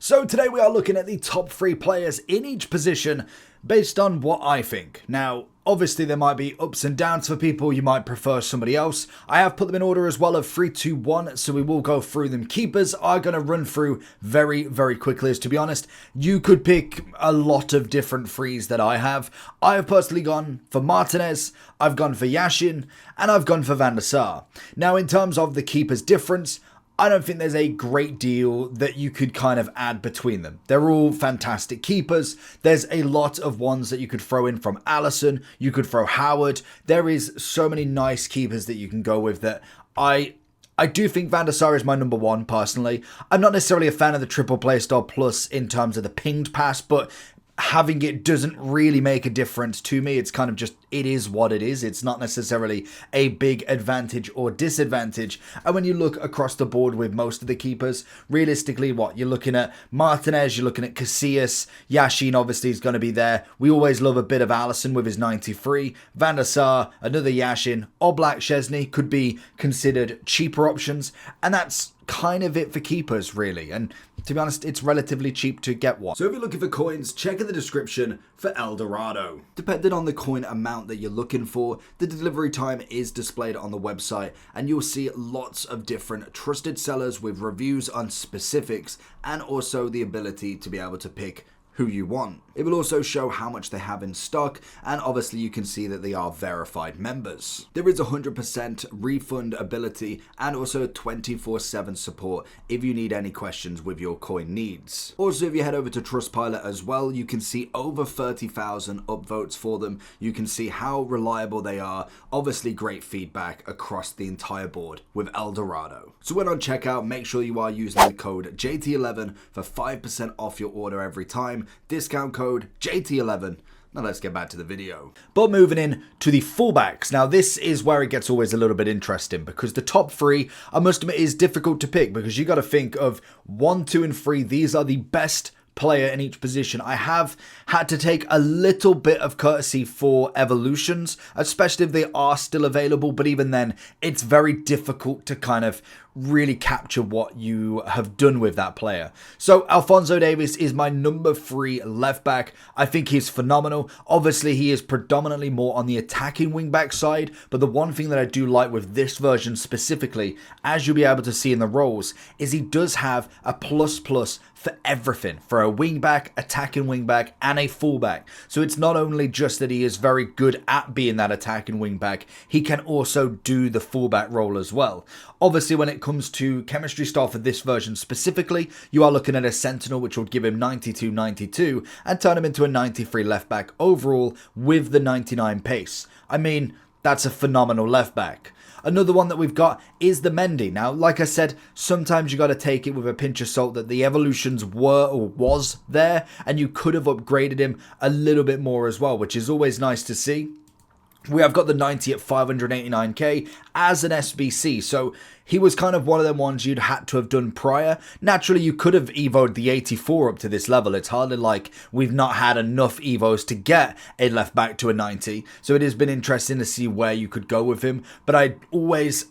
So today we are looking at the top 3 players in each position based on what I think. Now, obviously there might be ups and downs for people, you might prefer somebody else. I have put them in order as well of 3, 2, 1, so we will go through them. Keepers are going to run through very, very quickly, as to be honest, you could pick a lot of different threes that I have. I have personally gone for Martinez, I've gone for Yashin, and I've gone for Van der Sar. Now, in terms of the keepers difference, I don't think there's a great deal that you could kind of add between them. They're all fantastic keepers. There's a lot of ones that you could throw in from Allison. You could throw Howard. There is so many nice keepers that you can go with that I do think Van der Sar is my number 1 personally. I'm not necessarily a fan of the triple play style plus in terms of the pinged pass, but having it doesn't really make a difference to me. It's kind of just, it is what it is. It's not necessarily a big advantage or disadvantage. And when you look across the board with most of the keepers, realistically, what you're looking at, Martinez, you're looking at Casillas, Yashin obviously is going to be there. We always love a bit of Allison with his 93. Van der Sar, another Yashin, Oblak, Szczesny could be considered cheaper options. And that's kind of it for keepers, really. And to be honest, it's relatively cheap to get one. So if you're looking for coins, check in the description for El Dorado. Depending on the coin amount that you're looking for, the delivery time is displayed on the website, and you'll see lots of different trusted sellers with reviews on specifics and also the ability to be able to pick who you want. It will also show how much they have in stock, and obviously you can see that they are verified members. There is 100% refund ability and also 24/7 support if you need any questions with your coin needs. Also, if you head over to Trustpilot as well, you can see over 30,000 upvotes for them. You can see how reliable they are. Obviously great feedback across the entire board with El Dorado. So when on checkout, make sure you are using the code JT11 for 5% off your order every time. Discount code JT11. Now let's get back to the video. But moving in to the fullbacks. Now this is where it gets always a little bit interesting, because the top 3, I must admit, is difficult to pick, because you got to think of 1, 2, and 3. These are the best player in each position. I have had to take a little bit of courtesy for evolutions, especially if they are still available, but even then it's very difficult to kind of really capture what you have done with that player. So Alphonso Davies is my number 3 left back. I think he's phenomenal. Obviously he is predominantly more on the attacking wing back side, but the one thing that I do like with this version specifically, as you'll be able to see in the roles, is he does have a plus for everything, for a wing back, attacking wing back, and a fullback. So it's not only just that he is very good at being that attacking wing back, he can also do the fullback role as well. Obviously, when it comes to chemistry style for this version specifically, you are looking at a Sentinel, which would give him 92 and turn him into a 93 left back overall with the 99 pace. I mean, that's a phenomenal left back. Another one that we've got is the Mendy. Now, like I said, sometimes you got to take it with a pinch of salt that the evolutions were or was there, and you could have upgraded him a little bit more as well, which is always nice to see. We have got the 90 at 589k as an SBC, so he was kind of one of them ones you'd had to have done prior. Naturally, you could have evoed the 84 up to this level. It's hardly like we've not had enough evos to get a left back to a 90, so it has been interesting to see where you could go with him. But I always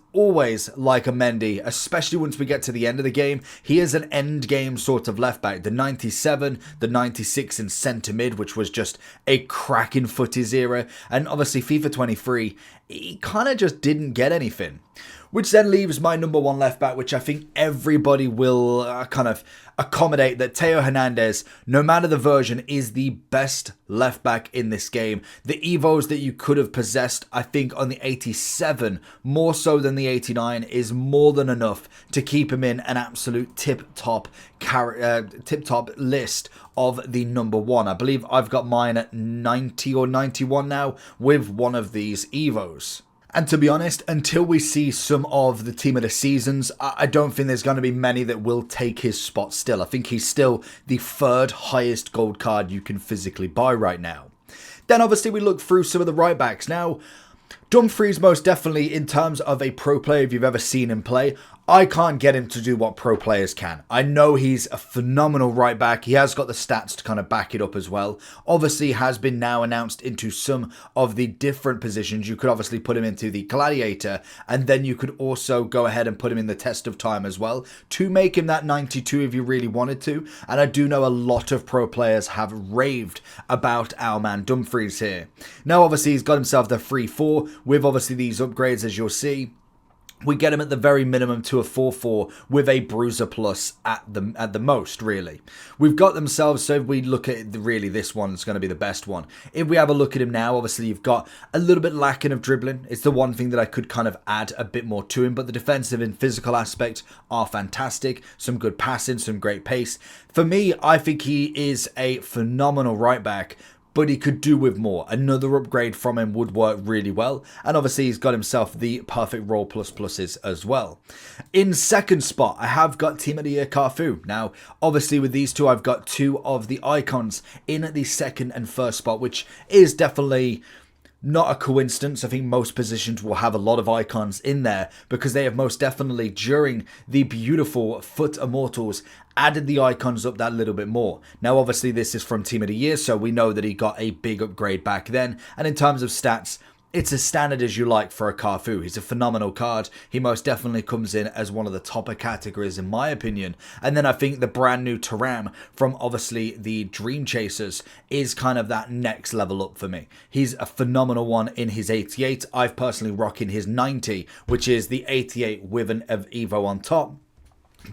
like a Mendy, especially once we get to the end of the game. He is an end game sort of left back. The 97, the 96 in centre mid, which was just a cracking footies era, and obviously FIFA 23, he kind of just didn't get anything. Which then leaves my number 1 left back, which I think everybody will kind of accommodate that Theo Hernandez, no matter the version, is the best left back in this game. The evos that you could have possessed, I think on the 87, more so than the 89, is more than enough to keep him in an absolute tip-top list of the number 1. I believe I've got mine at 90 or 91 now with one of these evos. And to be honest, until we see some of the team of the seasons, I don't think there's going to be many that will take his spot still. I think he's still the 3rd highest gold card you can physically buy right now. Then obviously we look through some of the right backs. Now, Dumfries most definitely, in terms of a pro player if you've ever seen him play, I can't get him to do what pro players can. I know he's a phenomenal right back. He has got the stats to kind of back it up as well. Obviously has been now announced into some of the different positions. You could obviously put him into the gladiator, and then you could also go ahead and put him in the test of time as well to make him that 92 if you really wanted to. And I do know a lot of pro players have raved about our man Dumfries here. Now obviously he's got himself the 3-4 with obviously these upgrades, as you'll see. We get him at the very minimum to a 4-4 with a bruiser plus at the most, really. We've got themselves, so if we look at it, really this one's going to be the best one. If we have a look at him now, obviously you've got a little bit lacking of dribbling. It's the one thing that I could kind of add a bit more to him, but the defensive and physical aspect are fantastic. Some good passing, some great pace. For me, I think he is a phenomenal right back, but he could do with more. Another upgrade from him would work really well. And obviously he's got himself the perfect role pluses as well. In second spot, I have got Team of the Year Carfu. Now, obviously with these two, I've got two of the icons in the second and first spot, which is definitely not a coincidence. I think most positions will have a lot of icons in there because they have most definitely, during the beautiful Foot Immortals, added the icons up that little bit more. Now obviously this is from Team of the Year, so we know that he got a big upgrade back then, and in terms of stats, it's as standard as you like for a Carfu. He's a phenomenal card. He most definitely comes in as one of the topper categories in my opinion. And then I think the brand new Thuram from obviously the Dream Chasers is kind of that next level up for me. He's a phenomenal one in his 88. I've personally rocking his 90, which is the 88 with an Evo on top,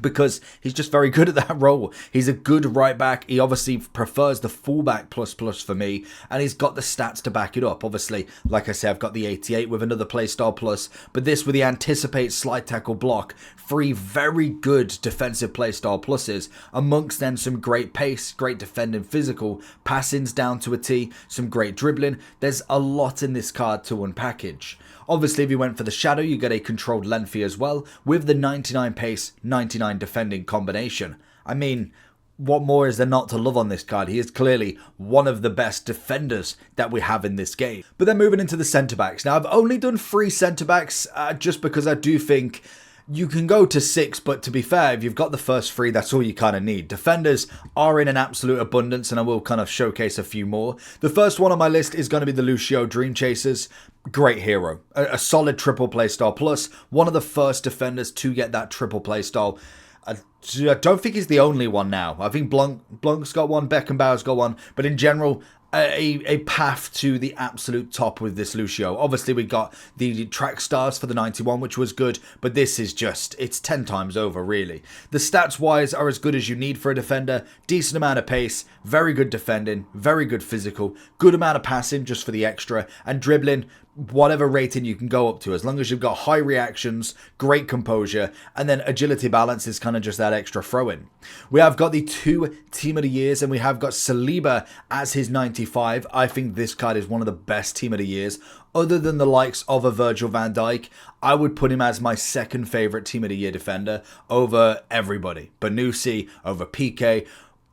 because he's just very good at that role. He's a good right back. He obviously prefers the fullback plus for me, and he's got the stats to back it up. Obviously, like I said, I've got the 88 with another playstyle plus, but this with the anticipate, slide tackle, block, 3 very good defensive playstyle pluses, amongst then some great pace, great defending physical, passings down to a T, some great dribbling. There's a lot in this card to unpackage. Obviously, if you went for the shadow, you get a controlled lengthy as well, with the 99 pace, 99 defending combination. I mean, what more is there not to love on this card? He is clearly one of the best defenders that we have in this game. But then moving into the centre-backs. Now, I've only done 3 centre-backs just because I do think you can go to 6, but to be fair, if you've got the first 3, that's all you kind of need. Defenders are in an absolute abundance, and I will kind of showcase a few more. The first one on my list is going to be the Lucio Dream Chasers. Great hero. A solid triple playstyle plus. One of the first defenders to get that triple playstyle. I don't think he's the only one now. I think Blanc's got one, Beckenbauer's got one, but in general, a path to the absolute top with this Lucio. Obviously, we got the track stars for the 91, which was good, but this is just, it's 10 times over, really. The stats-wise are as good as you need for a defender. Decent amount of pace, very good defending, very good physical, good amount of passing just for the extra, and dribbling, whatever rating you can go up to, as long as you've got high reactions, great composure, and then agility balance is kind of just that extra throw-in. We have got the 2 Team of the Years, and we have got Saliba as his 95. I think this card is one of the best Team of the Years. Other than the likes of a Virgil van Dijk, I would put him as my second favourite Team of the Year defender over everybody. Banusi, over PK.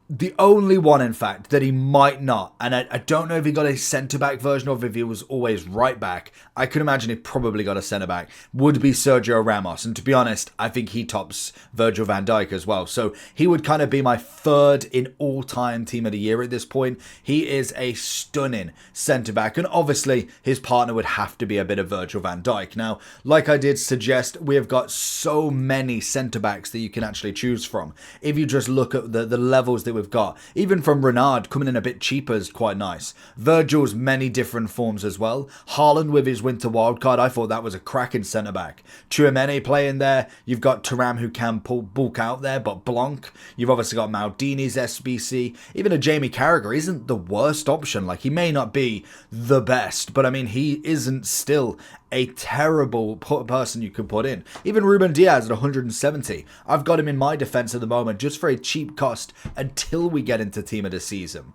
The only one, in fact, that he might not, and I don't know if he got a centre-back version of, if he was always right-back, I could imagine he probably got a centre-back, would be Sergio Ramos. And to be honest, I think he tops Virgil van Dijk as well. So he would kind of be my third in all-time Team of the Year at this point. He is a stunning centre-back, and obviously his partner would have to be a bit of Virgil van Dijk. Now, like I did suggest, we have got so many centre-backs that you can actually choose from. If you just look at the levels that we've got, even from Renard coming in a bit cheaper is quite nice. Virgil's many different forms as well. Haaland with his winter wildcard, I thought that was a cracking centre back. Tchouaméni playing there. You've got Thuram who can bulk out there, but Blanc. You've obviously got Maldini's SBC. Even a Jamie Carragher isn't the worst option. Like, he may not be the best, but I mean, he isn't still a terrible person you could put in. Even Ruben Diaz at 170. I've got him in my defence at the moment just for a cheap cost until we get into Team of the Season.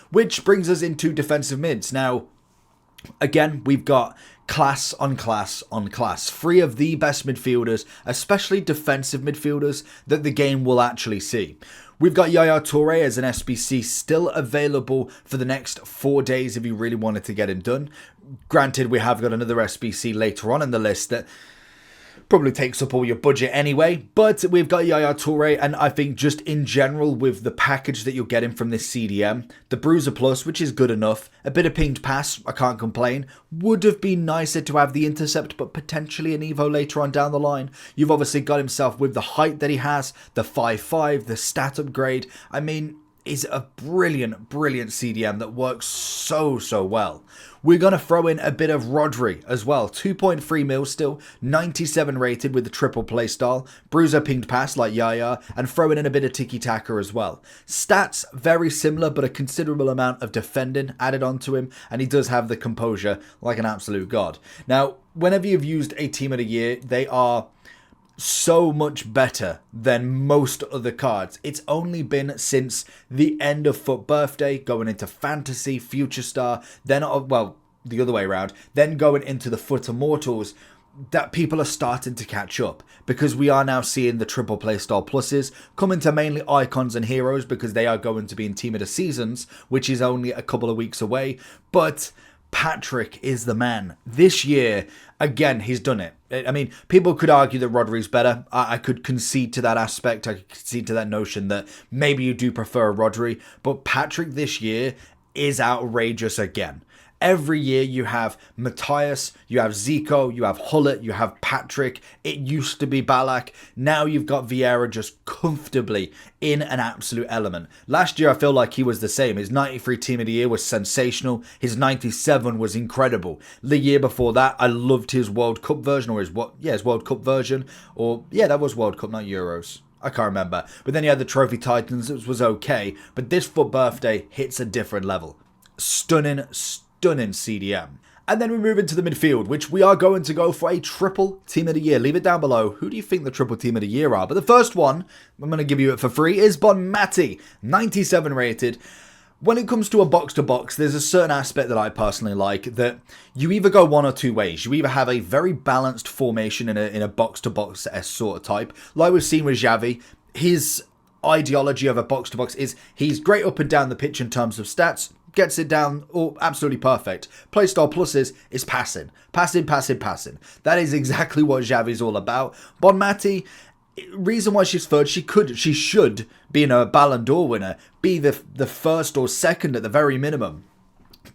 Which brings us into defensive mids. Now, again, we've got class on class on class. 3 of the best midfielders, especially defensive midfielders, that the game will actually see. We've got Yaya Touré as an SBC still available for the next 4 days if you really wanted to get him done. Granted, we have got another SBC later on in the list that Probably takes up all your budget anyway, but we've got Yaya Toure, and I think just in general with the package that you're getting from this CDM, the Bruiser Plus, which is good enough, a bit of pinged pass, I can't complain, would have been nicer to have the intercept, but potentially an Evo later on down the line. You've obviously got himself with the height that he has, the 5'5", the stat upgrade. I mean, is a brilliant CDM that works so well. We're going to throw in a bit of Rodri as well. 2.3 mil still, 97 rated with the triple play style, bruiser pinged pass like Yaya, and throw in a bit of tiki-taka as well. Stats very similar, but a considerable amount of defending added onto him, and he does have the composure like an absolute god. Now, whenever you've used a team of the year, they are so much better than most other cards. It's only been since the end of Foot Birthday, going into Fantasy, Future Star, then, well, the other way around, then going into the Foot Immortals, that people are starting to catch up, because we are now seeing the triple play style pluses come into mainly icons and heroes, because they are going to be in Team of the Seasons, which is only a couple of weeks away. But Patrick is the man. This year, again, he's done it. I mean, people could argue that Rodri's better. I could concede to that aspect. I could concede to that notion that maybe you do prefer Rodri. But Patrick this year is outrageous again. Every year you have Matthias, you have Zico, you have Hullet, you have Patrick. It used to be Ballack. Now you've got Vieira just comfortably in an absolute element. Last year I feel like he was the same. His 93 Team of the Year was sensational. His 97 was incredible. The year before that, I loved his World Cup version, or his World Cup version. That was World Cup, not Euros. I can't remember. But then he had the Trophy Titans, which was okay. But this Foot Birthday hits a different level. Stunning CDM. And then we move into the midfield, which we are going to go for a triple Team of the Year. Leave it down below. Who do you think the triple Team of the Year are? But the first one, I'm going to give you it for free, is Bonmati. 97 rated. When it comes to a box-to-box, there's a certain aspect that I personally like, that you either go one or two ways. You either have a very balanced formation in a box-to-box sort of type, like we've seen with Xavi. His ideology of a box-to-box is he's great up and down the pitch in terms of stats, gets it down, absolutely perfect. Playstyle pluses is passing. Passing. That is exactly what Xavi's all about. Bonmati, reason why she's third, she should, being a Ballon d'Or winner, be the first or second at the very minimum.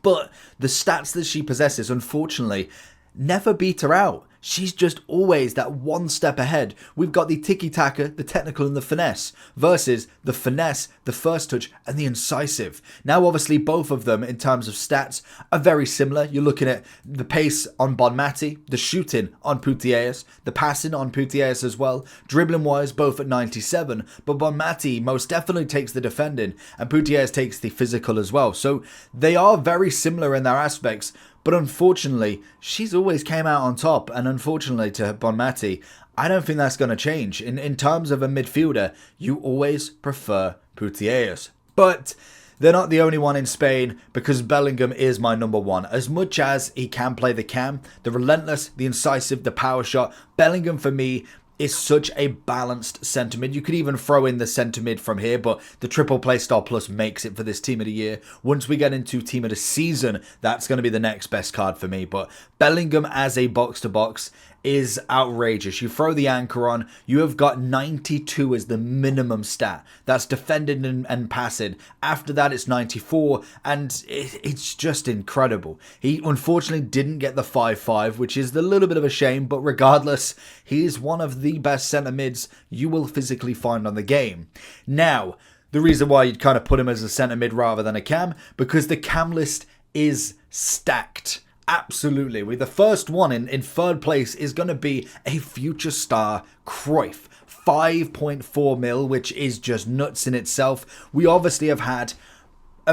But the stats that she possesses, unfortunately, never beat her out. She's just always that one step ahead. We've got the tiki-taka, the technical and the finesse, versus the finesse, the first touch and the incisive. Now obviously both of them in terms of stats are very similar. You're looking at the pace on Bonmati, the shooting on Putellas, the passing on Putellas as well. Dribbling wise both at 97, but Bonmati most definitely takes the defending and Putellas takes the physical as well. So they are very similar in their aspects. But unfortunately, she's always came out on top. And unfortunately to Bonmati, I don't think that's going to change. In terms of a midfielder, you always prefer Putellas. But they're not the only one in Spain, because Bellingham is my number one. As much as he can play the cam, the relentless, the incisive, the power shot, Bellingham for me is such a balanced centre mid. You could even throw in the centre mid from here, but the triple play style plus makes it for this Team of the Year. Once we get into Team of the Season, that's going to be the next best card for me. But Bellingham as a box-to-box is outrageous. You throw the anchor on, you have got 92 as the minimum stat. That's defending and passing. After that, it's 94, and it's just incredible. He unfortunately didn't get the 5'5", which is a little bit of a shame, but regardless, he is one of the best centre mids you will physically find on the game. Now, the reason why you'd kind of put him as a centre mid rather than a cam, because the cam list is stacked. Absolutely. The first one in third place is going to be a future star, Cruyff. 5.4 mil, which is just nuts in itself. We obviously have had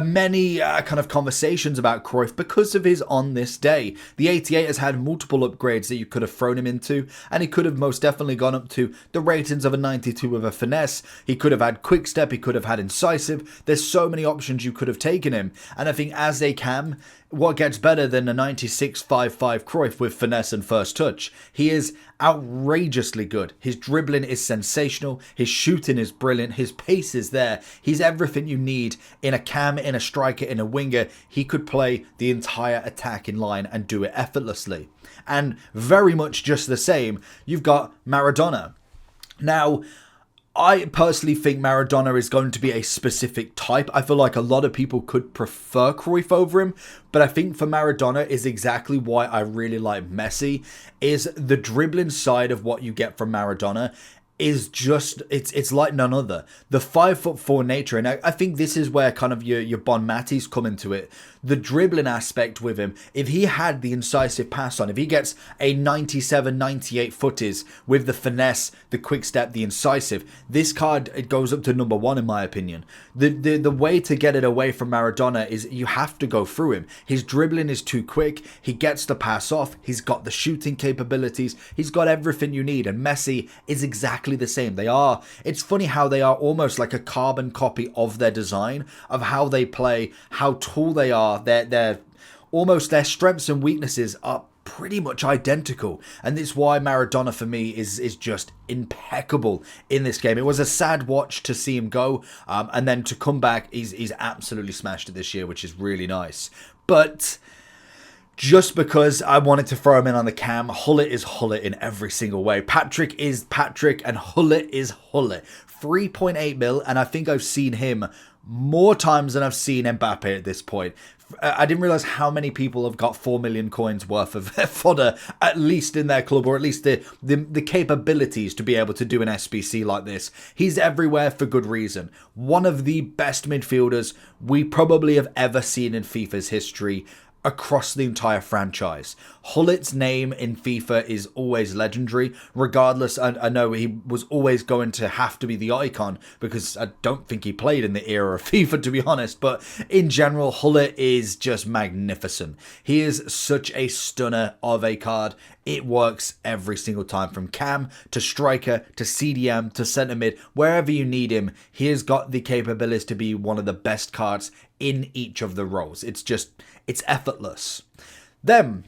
many kind of conversations about Cruyff because of his on this day. The 88 has had multiple upgrades that you could have thrown him into, and he could have most definitely gone up to the ratings of a 92 with a finesse. He could have had quick step, he could have had incisive. There's so many options you could have taken him, and I think as a cam, what gets better than a 96.55 Cruyff with finesse and first touch? He is outrageously good. His dribbling is sensational. His shooting is brilliant. His pace is there. He's everything you need in a cam, in a striker, in a winger. He could play the entire attacking line and do it effortlessly. And very much just the same, you've got Maradona. Now, I personally think Maradona is going to be a specific type. I feel like a lot of people could prefer Cruyff over him, but I think for Maradona is exactly why I really like Messi, is the dribbling side of what you get from Maradona is just, it's like none other. The 5'4" nature, and I think this is where kind of your Bon Mattis come into it. The dribbling aspect with him, if he had the incisive pass on, if he gets a 97, 98 footies with the finesse, the quick step, the incisive, this card, it goes up to number 1 in my opinion. The way to get it away from Maradona is you have to go through him. His dribbling is too quick, he gets the pass off, he's got the shooting capabilities, he's got everything you need, and Messi is exactly the same. It's funny how they are almost like a carbon copy of their design, of how they play, how tall they are. They're almost, their strengths and weaknesses are pretty much identical, and it's why Maradona for me is just impeccable in this game. It was a sad watch to see him go, and then to come back, he's absolutely smashed it this year, which is really nice. But just because I wanted to throw him in on the cam, Hullet is Hullet in every single way. Patrick is Patrick, and Hullet is Hullet. 3.8 mil, and I think I've seen him more times than I've seen Mbappe at this point. I didn't realize how many people have got 4 million coins worth of fodder, at least in their club, or at least the capabilities to be able to do an SBC like this. He's everywhere for good reason. One of the best midfielders we probably have ever seen in FIFA's history, across the entire franchise. Hullet's name in FIFA is always legendary. Regardless, I know he was always going to have to be the icon, because I don't think he played in the era of FIFA, to be honest, but in general, Hullet is just magnificent. He is such a stunner of a card. It works every single time, from cam to striker to CDM to centre mid. Wherever you need him, he has got the capabilities to be one of the best cards in each of the roles. It's effortless. Then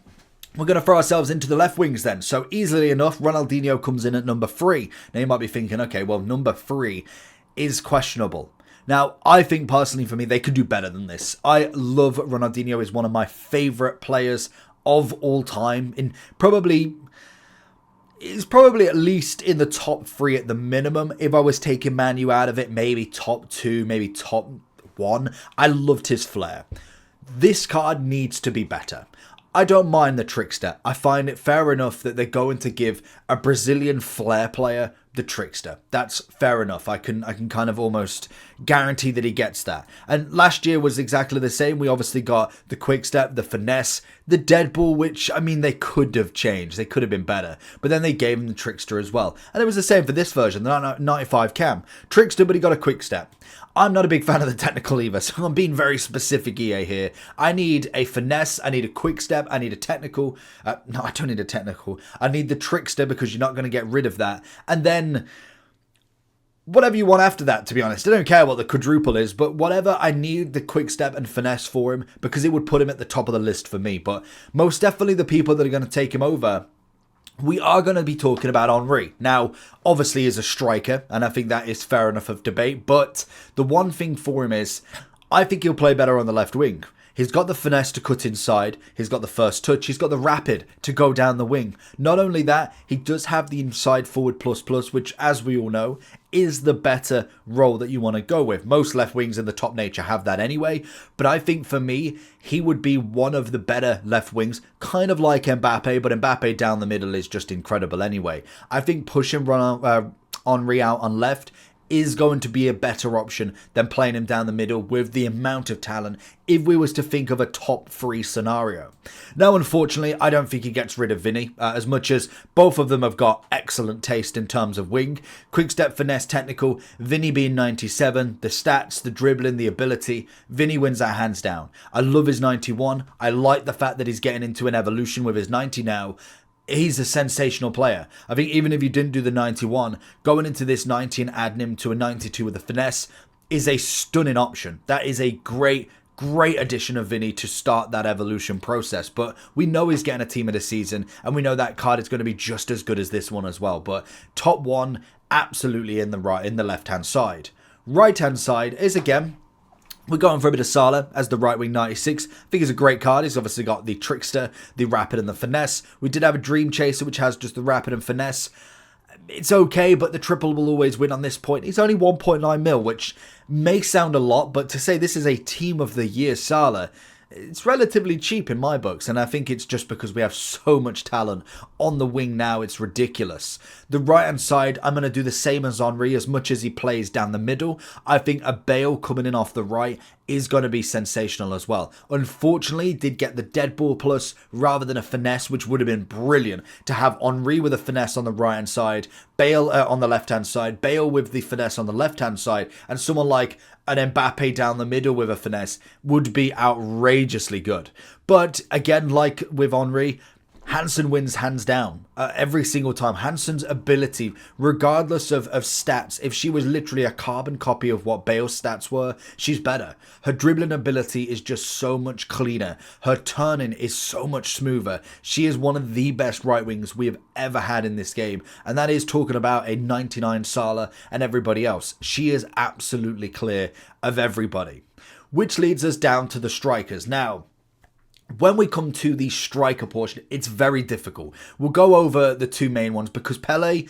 we're going to throw ourselves into the left wings then. So easily enough, Ronaldinho comes in at number 3. Now you might be thinking, okay, well, number 3 is questionable. Now, I think personally for me, they could do better than this. I love Ronaldinho. He's one of my favourite players of all time. He's probably at least in the top 3 at the minimum. If I was taking Manu out of it, maybe top 2, maybe top 1. I loved his flair. This card needs to be better. I don't mind the trickster. I find it fair enough that they're going to give a Brazilian flair player the trickster. That's fair enough. I can kind of almost guarantee that he gets that. And last year was exactly the same. We obviously got the quick step, the finesse, the dead ball, which, I mean, they could have changed. They could have been better. But then they gave him the trickster as well. And it was the same for this version, the 95 cam. Trickster, but he got a quick step. I'm not a big fan of the technical either, so I'm being very specific, EA, here. I need a finesse, I need a quick step, I need a technical. No, I don't need a technical. I need the trickster, because you're not going to get rid of that. And then whatever you want after that, to be honest. I don't care what the quadruple is, but whatever, I need the quick step and finesse for him, because it would put him at the top of the list for me. But most definitely the people that are going to take him over, we are going to be talking about Henry. Now, obviously, he's a striker, and I think that is fair enough of debate, but the one thing for him is, I think he'll play better on the left wing. He's got the finesse to cut inside, he's got the first touch, he's got the rapid to go down the wing. Not only that, he does have the inside forward plus, which, as we all know, is the better role that you want to go with. Most left wings in the top nature have that anyway, but I think for me, he would be one of the better left wings, kind of like Mbappe, but Mbappe down the middle is just incredible anyway. I think pushing Henry out on left is going to be a better option than playing him down the middle with the amount of talent, if we was to think of a top 3 scenario. Now, unfortunately, I don't think he gets rid of Vinny, as much as both of them have got excellent taste in terms of wing. Quick step, finesse, technical, Vinny being 97, the stats, the dribbling, the ability, Vinny wins that hands down. I love his 91, I like the fact that he's getting into an evolution with his 90 now. He's a sensational player. I think even if you didn't do the 91, going into this 90 and adding him to a 92 with a finesse is a stunning option. That is a great Great addition of Vinny to start that evolution process, but we know he's getting a team of the season, and we know that card is going to be just as good as this one as well. But top one, absolutely in the left-hand side. Right-hand side is, again, we're going for a bit of Salah as the right wing 96. I think he's a great card. He's obviously got the Trickster, the Rapid, and the Finesse. We did have a Dream Chaser, which has just the Rapid and Finesse. It's okay, but the triple will always win on this point. He's only 1.9 mil, which may sound a lot, but to say this is a Team of the Year Salah, it's relatively cheap in my books, and I think it's just because we have so much talent on the wing now, it's ridiculous. The right-hand side, I'm going to do the same as Henry, as much as he plays down the middle. I think a Bale coming in off the right is going to be sensational as well. Unfortunately, he did get the dead ball plus rather than a finesse, which would have been brilliant to have Henry with a finesse on the right-hand side, Bale on the left-hand side, Bale with the finesse on the left-hand side, and someone like an Mbappe down the middle with a finesse would be outrageously good. But again, like with Henry, Hansen wins hands down every single time. Hansen's ability, regardless of stats, if she was literally a carbon copy of what Bale's stats were, she's better. Her dribbling ability is just so much cleaner. Her turning is so much smoother. She is one of the best right wings we have ever had in this game. And that is talking about a 99 Salah and everybody else. She is absolutely clear of everybody. Which leads us down to the strikers. Now, when we come to the striker portion, it's very difficult. We'll go over the two main ones because Pele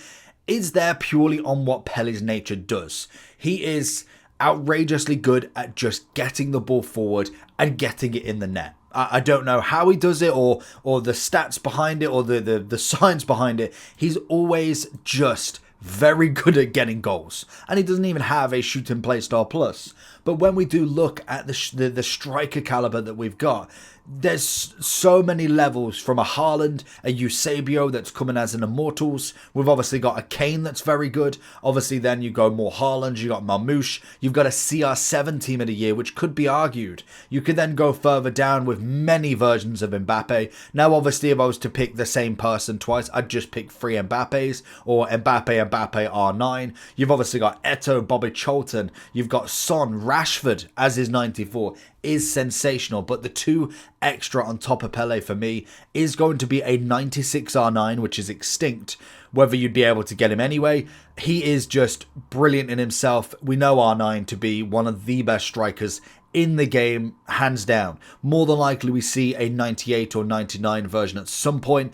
is there purely on what Pele's nature does. He is outrageously good at just getting the ball forward and getting it in the net. I don't know how he does it or the stats behind it or the science behind it. He's always just very good at getting goals, and he doesn't even have a shoot and play star plus. But when we do look at the striker caliber that we've got, there's so many levels, from a Haaland, a Eusebio that's coming as an Immortals. We've obviously got a Kane that's very good. Obviously then you go more Haaland, you got Marmoush, you've got a CR7 team of the year, which could be argued. You could then go further down with many versions of Mbappe. Now obviously if I was to pick the same person twice, I'd just pick 3 Mbappes, or Mbappe R9. You've obviously got Eto'o, Bobby Charlton, you've got Son, Rashford as his 94. Is sensational, but the two extra on top of Pele for me is going to be a 96 R9, which is extinct, whether you'd be able to get him anyway. He is just brilliant in himself. We know R9 to be one of the best strikers in the game, hands down. More than likely we see a 98 or 99 version at some point.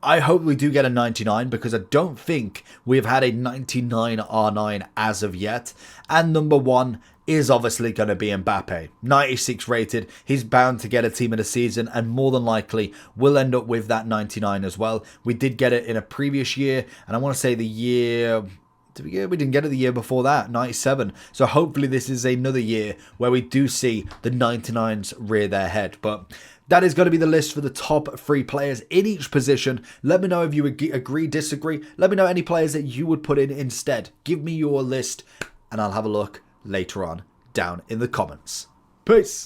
I hope we do get a 99 because I don't think we've had a 99 R9 as of yet. And number one is obviously going to be Mbappe. 96 rated. He's bound to get a team of the season and more than likely will end up with that 99 as well. We did get it in a previous year, and I want to say the year... we didn't get it the year before that, 97. So hopefully this is another year where we do see the 99s rear their head. But that is going to be the list for the top 3 players in each position. Let me know if you agree, disagree. Let me know any players that you would put in instead. Give me your list and I'll have a look later on down in the comments. Peace.